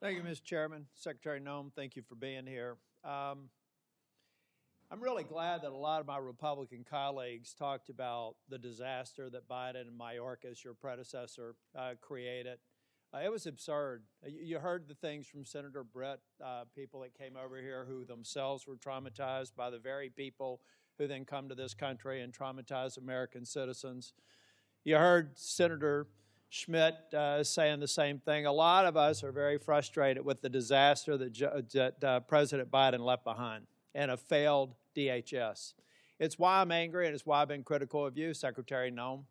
Thank you, Mr. Chairman. Secretary Noem, thank you for being here. I'm really glad that a lot of my Republican colleagues talked about the disaster that Biden and Mayorkas, your predecessor, created. It was absurd. You heard the things from Senator Brett, people that came over here who themselves were traumatized by the very people who then come to this country and traumatize American citizens. You heard Senator Schmidt saying the same thing. A lot of us are very frustrated with the disaster that President Biden left behind and a failed DHS. It's why I'm angry, and it's why I've been critical of you, Secretary Noem,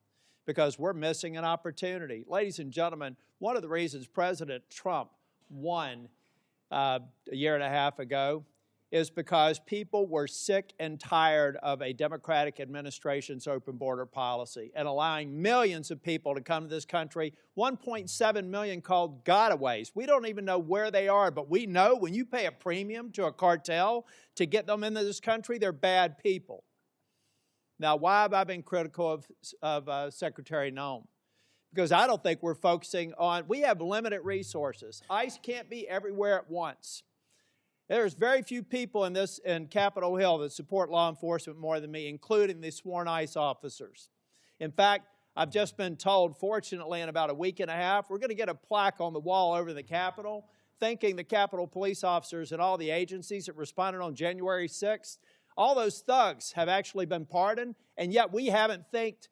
because we're missing an opportunity. Ladies and gentlemen, one of the reasons President Trump won a year and a half ago is because people were sick and tired of a Democratic administration's open border policy and allowing millions of people to come to this country, 1.7 million called gotaways. We don't even know where they are, but we know when you pay a premium to a cartel to get them into this country, they're bad people. Now, why have I been critical of Secretary Noem? Because I don't think we're focusing on, we have limited resources. ICE can't be everywhere at once. There's very few people in Capitol Hill that support law enforcement more than me, including the sworn ICE officers. In fact, I've just been told, fortunately, in about a week and a half, we're going to get a plaque on the wall over the Capitol, thanking the Capitol police officers and all the agencies that responded on January 6th. All those thugs have actually been pardoned, and yet we haven't thanked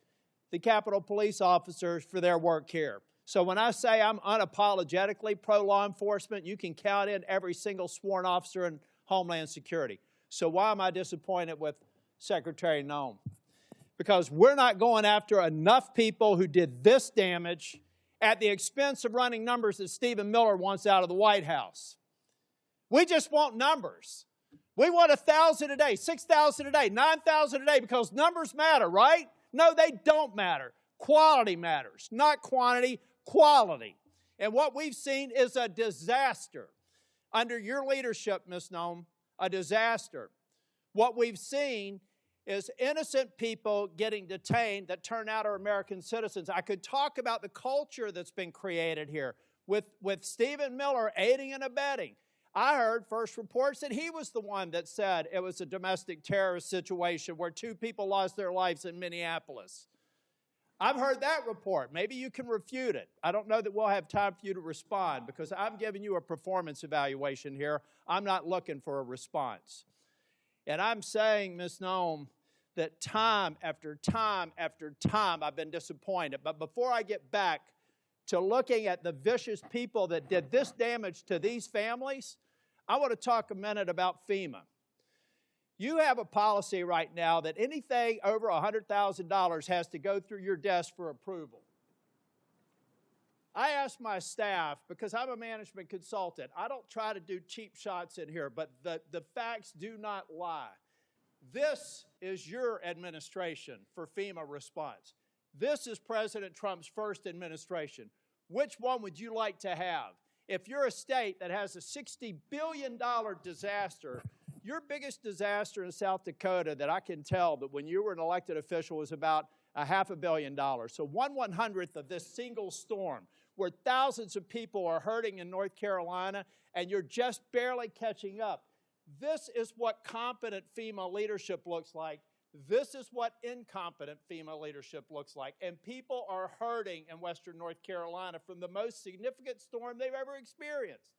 the Capitol police officers for their work here. So when I say I'm unapologetically pro-law enforcement, you can count in every single sworn officer in Homeland Security. So why am I disappointed with Secretary Noem? Because we're not going after enough people who did this damage at the expense of running numbers that Stephen Miller wants out of the White House. We just want numbers. We want 1,000 a day, 6,000 a day, 9,000 a day because numbers matter, right? No, they don't matter. Quality matters, not quantity, quality. And what we've seen is a disaster. Under your leadership, Ms. Noem, a disaster. What we've seen is innocent people getting detained that turn out are American citizens. I could talk about the culture that's been created here with Stephen Miller aiding and abetting. I heard first reports that he was the one that said it was a domestic terrorist situation where 2 people lost their lives in Minneapolis. I've heard that report. Maybe you can refute it. I don't know that we'll have time for you to respond because I'm giving you a performance evaluation here. I'm not looking for a response. And I'm saying, Ms. Noem, that time after time after time I've been disappointed. But before I get back to looking at the vicious people that did this damage to these families, I want to talk a minute about FEMA. You have a policy right now that anything over $100,000 has to go through your desk for approval. I asked my staff, because I'm a management consultant, I don't try to do cheap shots in here, but the facts do not lie. This is your administration for FEMA response. This is President Trump's first administration. Which one would you like to have? If you're a state that has a $60 billion disaster, your biggest disaster in South Dakota that I can tell that when you were an elected official was about $500 million. So 1/100th of this single storm where thousands of people are hurting in North Carolina and you're just barely catching up. This is what competent FEMA leadership looks like. This is what incompetent FEMA leadership looks like. And people are hurting in Western North Carolina from the most significant storm they've ever experienced.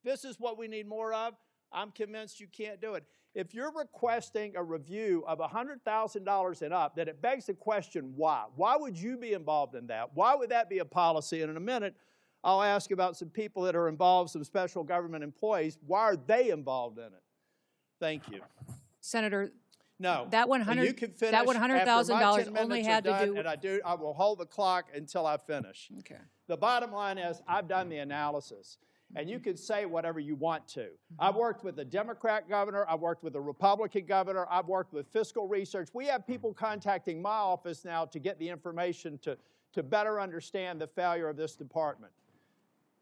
This is what we need more of. I'm convinced you can't do it. If you're requesting a review of $100,000 and up, then it begs the question, why? Why would you be involved in that? Why would that be a policy? And in a minute, I'll ask about some people that are involved, some special government employees. Why are they involved in it? Thank you. Senator, no, that $100,000 only had to do. And I will hold the clock until I finish. Okay. The bottom line is I've done the analysis. And you can say whatever you want to. I've worked with the Democrat governor. I've worked with the Republican governor. I've worked with fiscal research. We have people contacting my office now to get the information to better understand the failure of this department.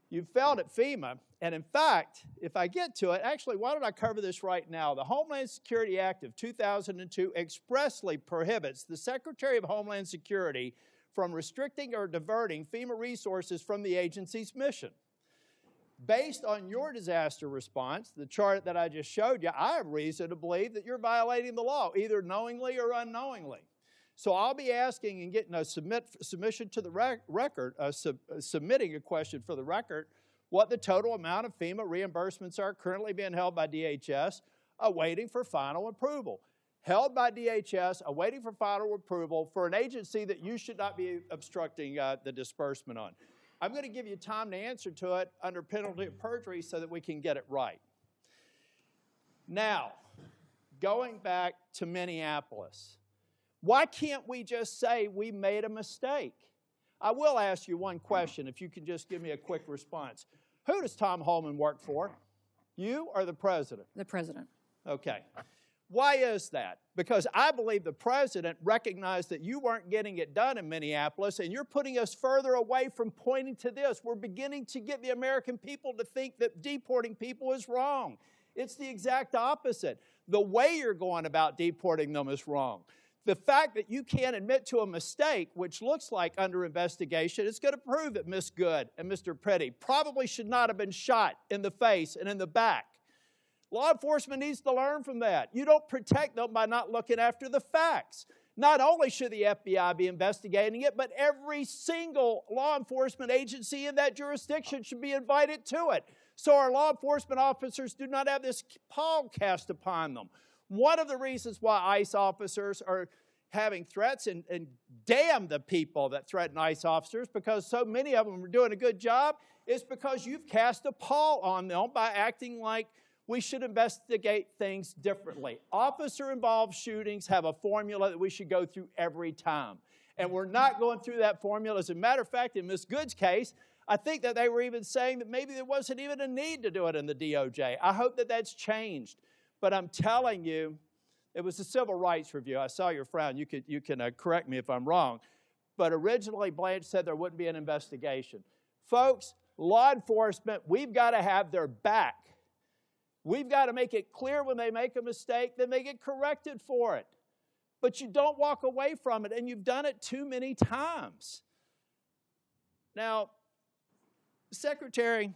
You failed at FEMA. And in fact, if I get to it, actually, why don't I cover this right now? The Homeland Security Act of 2002 expressly prohibits the Secretary of Homeland Security from restricting or diverting FEMA resources from the agency's mission. Based on your disaster response, the chart that I just showed you, I have reason to believe that you're violating the law, either knowingly or unknowingly. So I'll be asking and getting a submission to the record, submitting a question for the record, what the total amount of FEMA reimbursements are currently being held by DHS, awaiting for final approval. Held by DHS, awaiting for final approval for an agency that you should not be obstructing the disbursement on. I'm going to give you time to answer to it under penalty of perjury so that we can get it right. Now, going back to Minneapolis, why can't we just say we made a mistake? I will ask you one question, if you can just give me a quick response. Who does Thom Homeland work for? You or the president? The president. Okay. Why is that? Because I believe the president recognized that you weren't getting it done in Minneapolis, and you're putting us further away from pointing to this. We're beginning to get the American people to think that deporting people is wrong. It's the exact opposite. The way you're going about deporting them is wrong. The fact that you can't admit to a mistake, which looks like under investigation, is going to prove that Ms. Good and Mr. Pretti probably should not have been shot in the face and in the back. Law enforcement needs to learn from that. You don't protect them by not looking after the facts. Not only should the FBI be investigating it, but every single law enforcement agency in that jurisdiction should be invited to it, so our law enforcement officers do not have this pall cast upon them. One of the reasons why ICE officers are having threats, and damn the people that threaten ICE officers, because so many of them are doing a good job, is because you've cast a pall on them by acting like we should investigate things differently. Officer-involved shootings have a formula that we should go through every time. And we're not going through that formula. As a matter of fact, in Ms. Good's case, I think that they were even saying that maybe there wasn't even a need to do it in the DOJ. I hope that that's changed. But I'm telling you, it was a civil rights review. I saw your frown. You can correct me if I'm wrong. But originally, Blanche said there wouldn't be an investigation. Folks, law enforcement, we've got to have their back. We've got to make it clear when they make a mistake, then they get corrected for it. But you don't walk away from it, and you've done it too many times. Now, Secretary,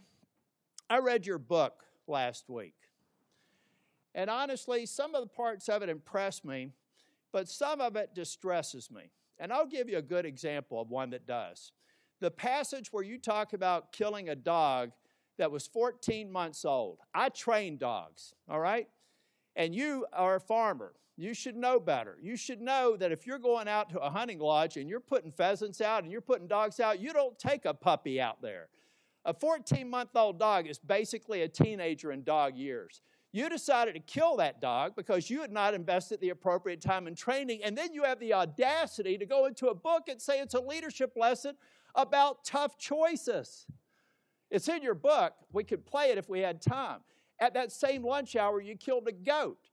I read your book last week. And honestly, some of the parts of it impressed me, but some of it distresses me. And I'll give you a good example of one that does. The passage where you talk about killing a dog that was 14 months old. I train dogs, all right? And you are a farmer. You should know better. You should know that if you're going out to a hunting lodge and you're putting pheasants out and you're putting dogs out, you don't take a puppy out there. A 14-month-old dog is basically a teenager in dog years. You decided to kill that dog because you had not invested the appropriate time in training, and then you have the audacity to go into a book and say it's a leadership lesson about tough choices. It's in your book. We could play it if we had time. At that same lunch hour, you killed a goat.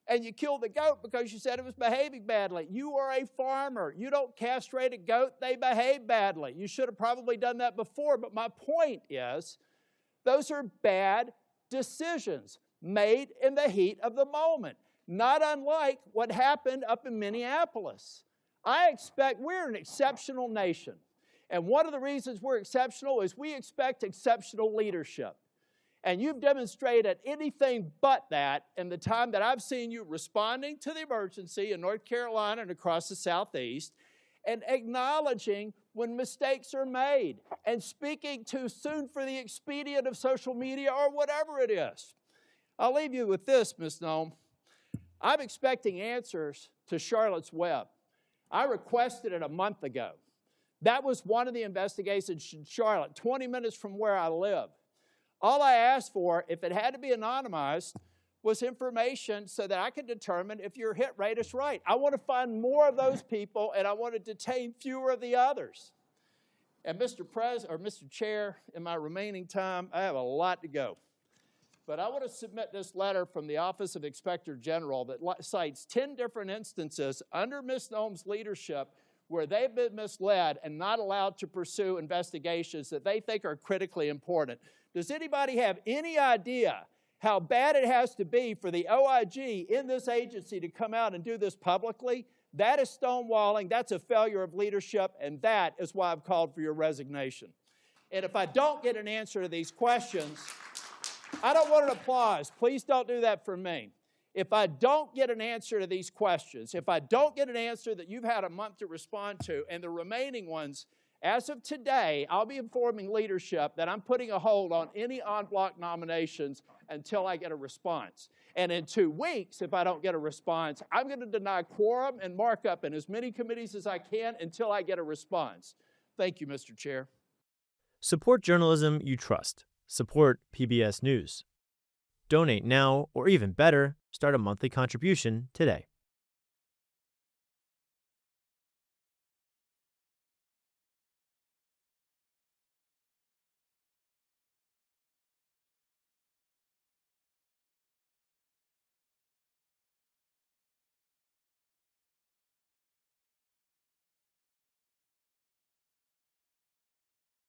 And you killed the goat because you said it was behaving badly. You are a farmer. You don't castrate a goat. They behave badly. You should have probably done that before. But my point is, those are bad decisions made in the heat of the moment, not unlike what happened up in Minneapolis. I expect we're an exceptional nation. And one of the reasons we're exceptional is we expect exceptional leadership. And you've demonstrated anything but that in the time that I've seen you responding to the emergency in North Carolina and across the Southeast, and acknowledging when mistakes are made, and speaking too soon for the expedient of social media or whatever it is. I'll leave you with this, Ms. Noem. I'm expecting answers to Charlotte's Web. I requested it a month ago. That was one of the investigations in Charlotte, 20 minutes from where I live. All I asked for, if it had to be anonymized, was information so that I could determine if your hit rate is right. I want to find more of those people, and I want to detain fewer of the others. And Mr. Chair, in my remaining time, I have a lot to go. But I want to submit this letter from the Office of Inspector General that cites 10 different instances under Ms. Noem's leadership where they've been misled and not allowed to pursue investigations that they think are critically important. Does anybody have any idea how bad it has to be for the OIG in this agency to come out and do this publicly? That is stonewalling, that's a failure of leadership, and that is why I've called for your resignation. And if I don't get an answer to these questions, I don't want an applause. Please don't do that for me. If I don't get an answer to these questions, if I don't get an answer that you've had a month to respond to, and the remaining ones, as of today, I'll be informing leadership that I'm putting a hold on any en bloc nominations until I get a response. And in 2 weeks, if I don't get a response, I'm going to deny quorum and markup in as many committees as I can until I get a response. Thank you, Mr. Chair. Support journalism you trust. Support PBS News. Donate now, or even better, start a monthly contribution today.